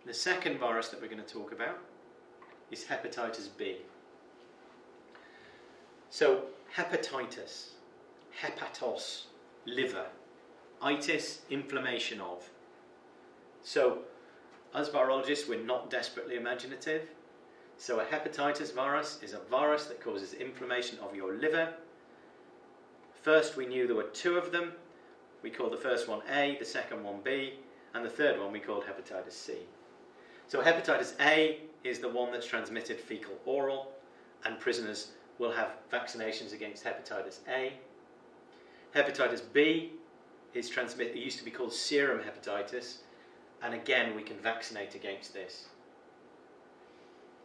The second virus that we're going to talk about is hepatitis B. So hepatitis, hepatos, liver, itis, inflammation of. So as virologists, we're not desperately imaginative. So a hepatitis virus is a virus that causes inflammation of your liver. First we knew there were two of them. We called the first one A, the second one B, and the third one we called hepatitis C. So hepatitis A is the one that's transmitted fecal-oral, and prisoners will have vaccinations against hepatitis A. Hepatitis B is transmitted, it used to be called serum hepatitis, and again we can vaccinate against this.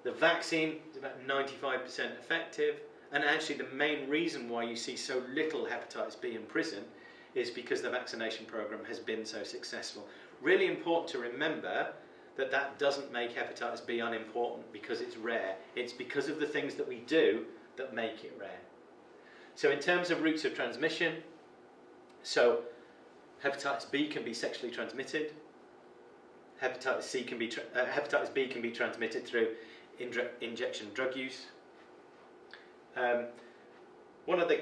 The vaccine is about 95% effective, and actually the main reason why you see so little hepatitis B in prison is because the vaccination program has been so successful. Really important to remember that that doesn't make hepatitis B unimportant because it's rare. It's because of the things that we do that make it rare. So in terms of routes of transmission, so hepatitis B can be sexually transmitted. Hepatitis B can be transmitted through injection drug use. One of the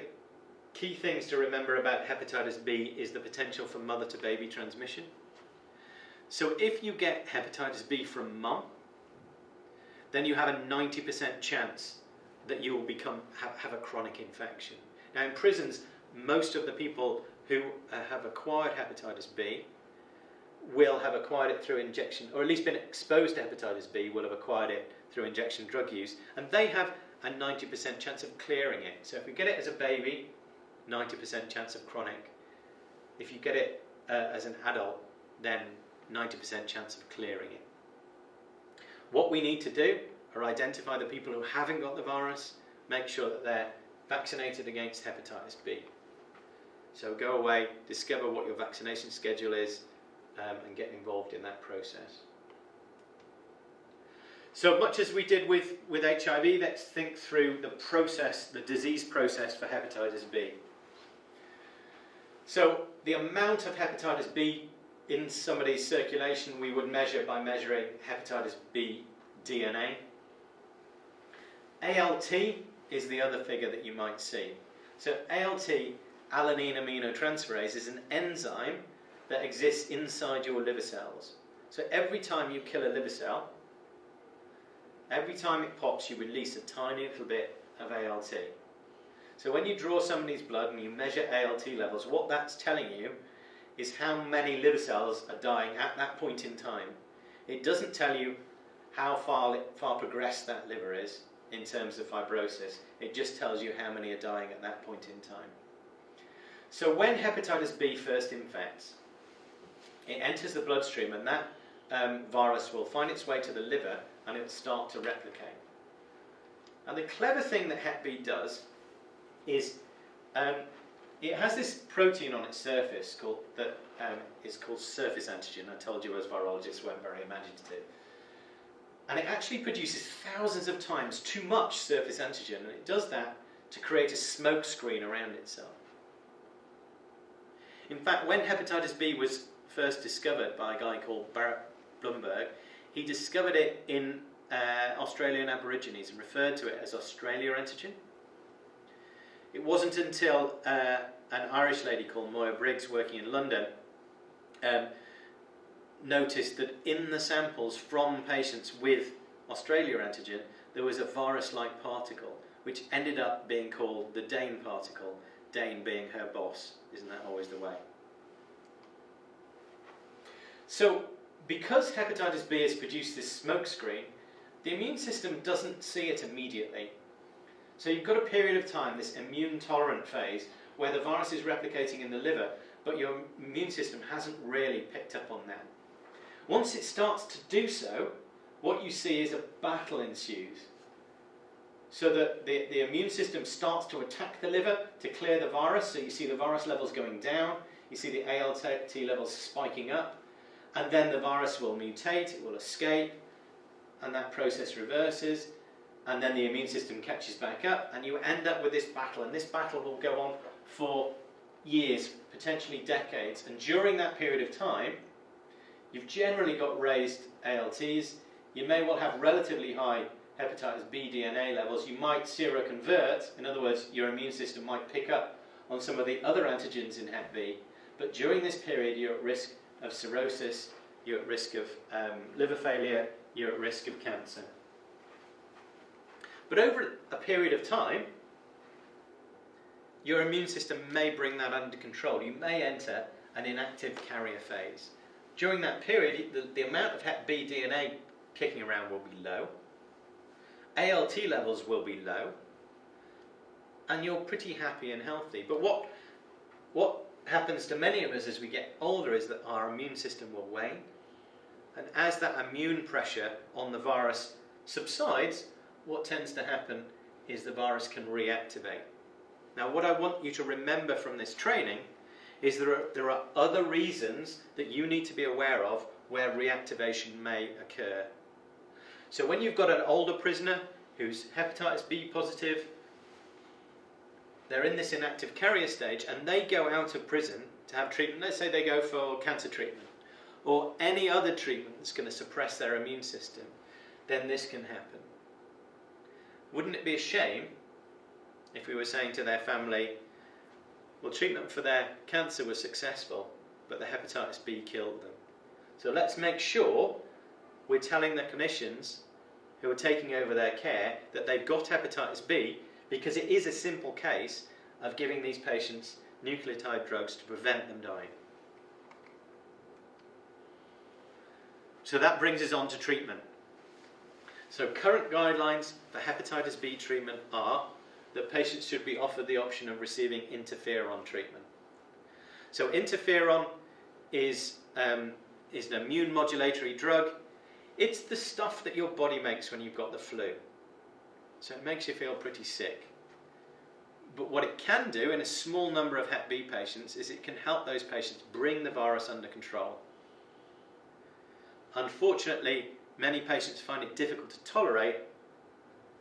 key things to remember about hepatitis B is the potential for mother-to-baby transmission. So if you get hepatitis B from mum, then you have a 90% chance that you will have a chronic infection. Now in prisons, most of the people who have acquired hepatitis B will have acquired it through injection, or at least been exposed to hepatitis B, will have acquired it through injection drug use, and they have a 90% chance of clearing it. So if you get it as a baby, 90% chance of chronic. If you get it as an adult, then 90% chance of clearing it. What we need to do are identify the people who haven't got the virus, make sure that they're vaccinated against hepatitis B. So go away, discover what your vaccination schedule is, and get involved in that process. So much as we did with HIV, let's think through the process, the disease process for hepatitis B. So the amount of hepatitis B in somebody's circulation we would measure by measuring hepatitis B DNA. ALT is the other figure that you might see. So ALT, alanine aminotransferase, is an enzyme that exists inside your liver cells. So every time you kill a liver cell, every time it pops, you release a tiny little bit of ALT. So when you draw somebody's blood and you measure ALT levels, what that's telling you is how many liver cells are dying at that point in time. It doesn't tell you how far progressed that liver is in terms of fibrosis. It just tells you how many are dying at that point in time. So when hepatitis B first infects, it enters the bloodstream, and that virus will find its way to the liver and it will start to replicate. And the clever thing that Hep B does is it has this protein on its surface that is called surface antigen. I told you as virologists weren't very imaginative. And it actually produces thousands of times too much surface antigen, and it does that to create a smoke screen around itself. In fact, when hepatitis B was first discovered by a guy called Barrett Blumberg, he discovered it in Australian Aborigines and referred to it as Australia antigen. It wasn't until an Irish lady called Moya Briggs, working in London, noticed that in the samples from patients with Australia antigen, there was a virus-like particle, which ended up being called the Dane particle, Dane being her boss. Isn't that always the way? So, because hepatitis B has produced this smoke screen, the immune system doesn't see it immediately. So you've got a period of time, this immune tolerant phase, where the virus is replicating in the liver, but your immune system hasn't really picked up on that. Once it starts to do so, what you see is a battle ensues. So that the immune system starts to attack the liver to clear the virus, so you see the virus levels going down, you see the ALT levels spiking up, and then the virus will mutate, it will escape, and that process reverses, and then the immune system catches back up, and you end up with this battle, and this battle will go on for years, potentially decades, and during that period of time, you've generally got raised ALTs. You may well have relatively high hepatitis B DNA levels. You might seroconvert, in other words, your immune system might pick up on some of the other antigens in Hep B, but during this period you're at risk of cirrhosis, you're at risk of liver failure, you're at risk of cancer. But over a period of time, your immune system may bring that under control. You may enter an inactive carrier phase. During that period, the amount of Hep B DNA kicking around will be low, ALT levels will be low, and you're pretty happy and healthy. But what happens to many of us as we get older is that our immune system will wane, and as that immune pressure on the virus subsides, what tends to happen is the virus can reactivate. Now, what I want you to remember from this training is there are other reasons that you need to be aware of where reactivation may occur. So when you've got an older prisoner who's hepatitis B positive, they're in this inactive carrier stage and they go out of prison to have treatment. Let's say they go for cancer treatment or any other treatment that's going to suppress their immune system, then this can happen. Wouldn't it be a shame if we were saying to their family, well, treatment for their cancer was successful, but the hepatitis B killed them. So let's make sure we're telling the clinicians who are taking over their care that they've got hepatitis B, because it is a simple case of giving these patients nucleotide drugs to prevent them dying. So that brings us on to treatment. So current guidelines for hepatitis B treatment are that patients should be offered the option of receiving interferon treatment. So interferon is an immune modulatory drug. It's the stuff that your body makes when you've got the flu. So it makes you feel pretty sick. But what it can do in a small number of Hep B patients is it can help those patients bring the virus under control. Unfortunately, many patients find it difficult to tolerate,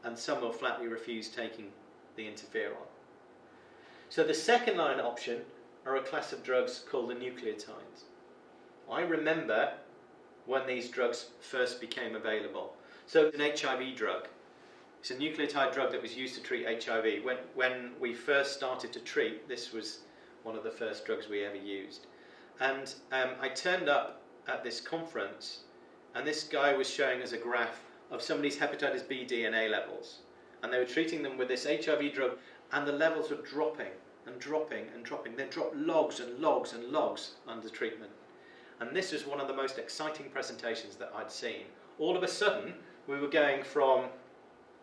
and some will flatly refuse taking the interferon. So the second line option are a class of drugs called the nucleotides. I remember when these drugs first became available. So it's an HIV drug. It's a nucleotide drug that was used to treat HIV. When we first started to treat, this was one of the first drugs we ever used. And I turned up at this conference, and this guy was showing us a graph of somebody's hepatitis B DNA levels. And they were treating them with this HIV drug, and the levels were dropping and dropping and dropping. They dropped logs and logs and logs under treatment. And this was one of the most exciting presentations that I'd seen. All of a sudden, we were going from,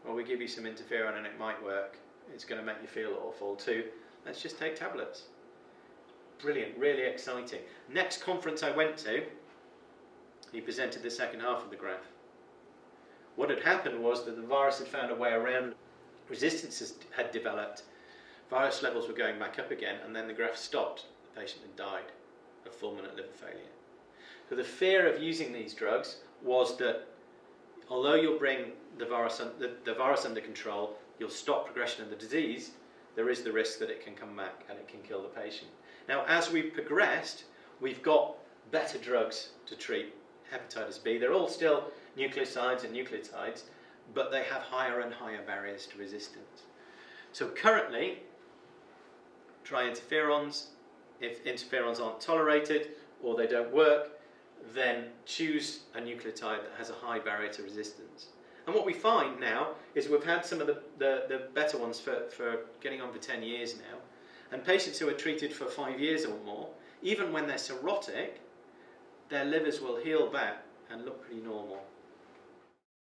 well, we give you some interferon and it might work, it's going to make you feel awful, to let's just take tablets. Brilliant, really exciting. Next conference I went to, he presented the second half of the graph. What had happened was that the virus had found a way around, resistance had developed, virus levels were going back up again, and then the graph stopped. The patient had died of fulminant liver failure. So the fear of using these drugs was that although you'll bring the virus under control, you'll stop progression of the disease, there is the risk that it can come back and it can kill the patient. Now, as we've progressed, we've got better drugs to treat hepatitis B. They're all still nucleosides and nucleotides, but they have higher and higher barriers to resistance. So currently, try interferons. If interferons aren't tolerated or they don't work, then choose a nucleotide that has a high barrier to resistance. And what we find now is we've had some of the better ones for getting on for 10 years now, and patients who are treated for 5 years or more, even when they're cirrhotic, their livers will heal back and look pretty normal.